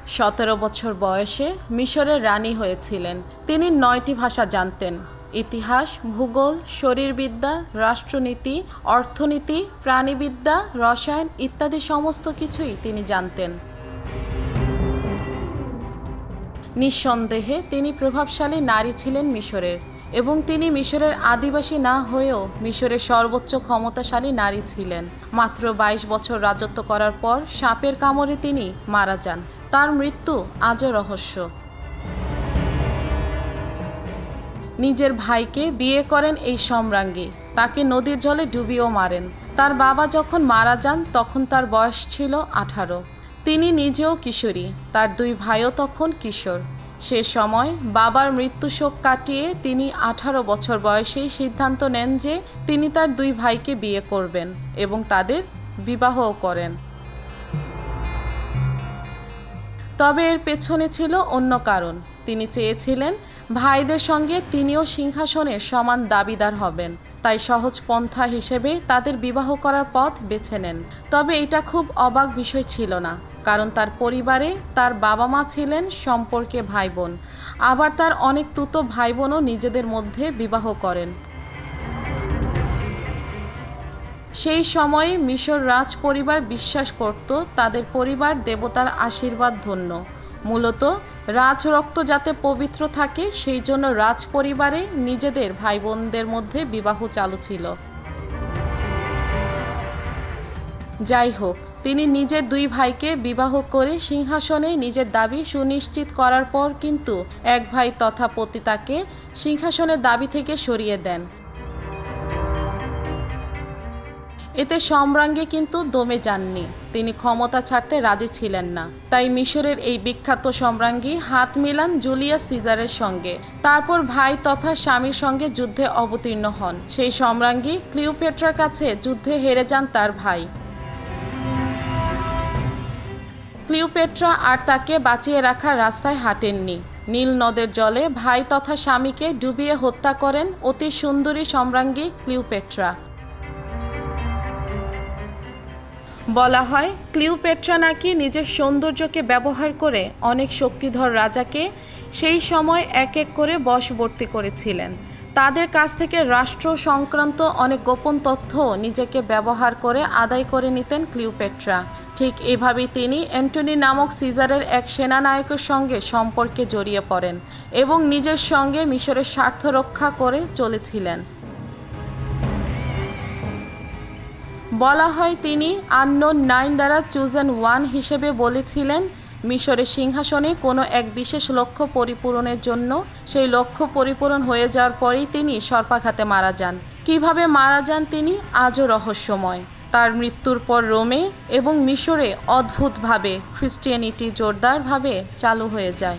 17 বছর বয়সে মিশরের রানী হয়েছিলেন। তিনি 9টি ভাষা জানতেন। ইতিহাস, ভূগোল, শরীরবিদ্যা, রাষ্ট্রনীতি, অর্থনীতি, প্রাণীবিদ্যা, রসায়ন ইত্যাদি সমস্ত কিছুই তিনি জানতেন। নিঃসন্দেহে তিনি প্রভাবশালী নারী ছিলেন মিশরের, এবং তিনি মিশরের আদিবাসী না হয়েও মিশরের সর্বোচ্চ ক্ষমতাশালী নারী ছিলেন। মাত্র 22 বছর রাজত্ব করার পর সাপের কামড়ে তিনি মারা যান। তার মৃত্যু আজও রহস্য। নিজের ভাইকে বিয়ে করেন এই সম্রাজ্ঞী, তাকে নদীর জলে ডুবিয়েও মারেন। তার বাবা যখন মারা যান তখন তার বয়স ছিল 18। তিনি নিজেও কিশোরী, তার 2 ভাইও তখন কিশোর। সে সময় বাবার মৃত্যু শোক কাটিয়ে তিনি 18 বছর বয়সেই সিদ্ধান্ত নেন যে তিনি তার 2 ভাইকে বিয়ে করবেন এবং তাদের বিবাহও করেন। তবে এর পেছনে ছিল অন্য কারণ। তিনি চেয়েছিলেন ভাইদের সঙ্গে তিনিও সিংহাসনের সমান দাবিদার হবেন, তাই সহজ পন্থা হিসেবে তাদের বিবাহ করার পথ বেছে নেন। তবে এটা খুব অবাক বিষয় ছিল না, কারণ তার পরিবারে তার বাবা মা ছিলেন সম্পর্কে ভাই বোন, আবার তার অনেক তুতো ভাই বোনও নিজেদের মধ্যে বিবাহ করেন। সেই সময়ে মিশর রাজ পরিবার বিশ্বাস করত তাদের পরিবার দেবতার আশীর্বাদ ধন্য। মূলত রাজরক্ত যাতে পবিত্র থাকে সেই জন্য রাজ পরিবারে নিজেদের ভাই বোনদের মধ্যে বিবাহ চালু ছিল। যাই হোক, তিনি নিজের 2 ভাইকে বিবাহ করে সিংহাসনে নিজের দাবি সুনিশ্চিত করার পর কিন্তু এক ভাই তথা পতিতাকে সিংহাসনের দাবি থেকে সরিয়ে দেন। এতে সম্রাজ্ঞী কিন্তু দমে যাননি, তিনি ক্ষমতা ছাড়তে রাজি ছিলেন না। তাই মিশরের এই বিখ্যাত সম্রাজ্ঞী হাত মিলান জুলিয়াস সিজারের সঙ্গে। তারপর ভাই তথা স্বামীর সঙ্গে যুদ্ধে অবতীর্ণ হন। সেই সম্রাজ্ঞী ক্লিওপেট্রার কাছে যুদ্ধে হেরে যান তার ভাই। ক্লিওপেট্রা আর তাকে বাঁচিয়ে রাখার রাস্তায় হাঁটেননি। নীল নদের জলে ভাই তথা স্বামীকে ডুবিয়ে হত্যা করেন অতি সুন্দরী সম্রাজ্ঞী ক্লিওপেট্রা। বলা হয় ক্লিওপেট্রা নাকি নিজের সৌন্দর্যকে ব্যবহার করে অনেক শক্তিধর রাজাকে সেই সময় এক এক করে বশবর্তী করেছিলেন। তাদের কাছ থেকে রাষ্ট্র সংক্রান্ত অনেক গোপন তথ্য নিজেকে ব্যবহার করে আদায় করে নিতেন ক্লিওপেট্রা। ঠিক এভাবেই তিনি অ্যান্টনি নামক সিজারের এক সেনানায়কের সঙ্গে সম্পর্কে জড়িয়ে পড়েন এবং নিজের সঙ্গে মিশরের স্বার্থ রক্ষা করে চলেছিলেন। বলা হয় তিনি আননোন 9 দ্বারা চুজেন 1 হিসেবে বলেছিলেন মিশরের সিংহাসনে কোনো এক বিশেষ লক্ষ্য পরিপূরণের জন্য। সেই লক্ষ্য পরিপূরণ হয়ে যাওয়ার পরেই তিনি সর্পাঘাতে মারা যান। কিভাবে মারা যান তিনি আজও রহস্যময়। তার মৃত্যুর পর রোমে এবং মিশরে অদ্ভুতভাবে খ্রিস্টিয়ানিটি জোরদারভাবে চালু হয়ে যায়।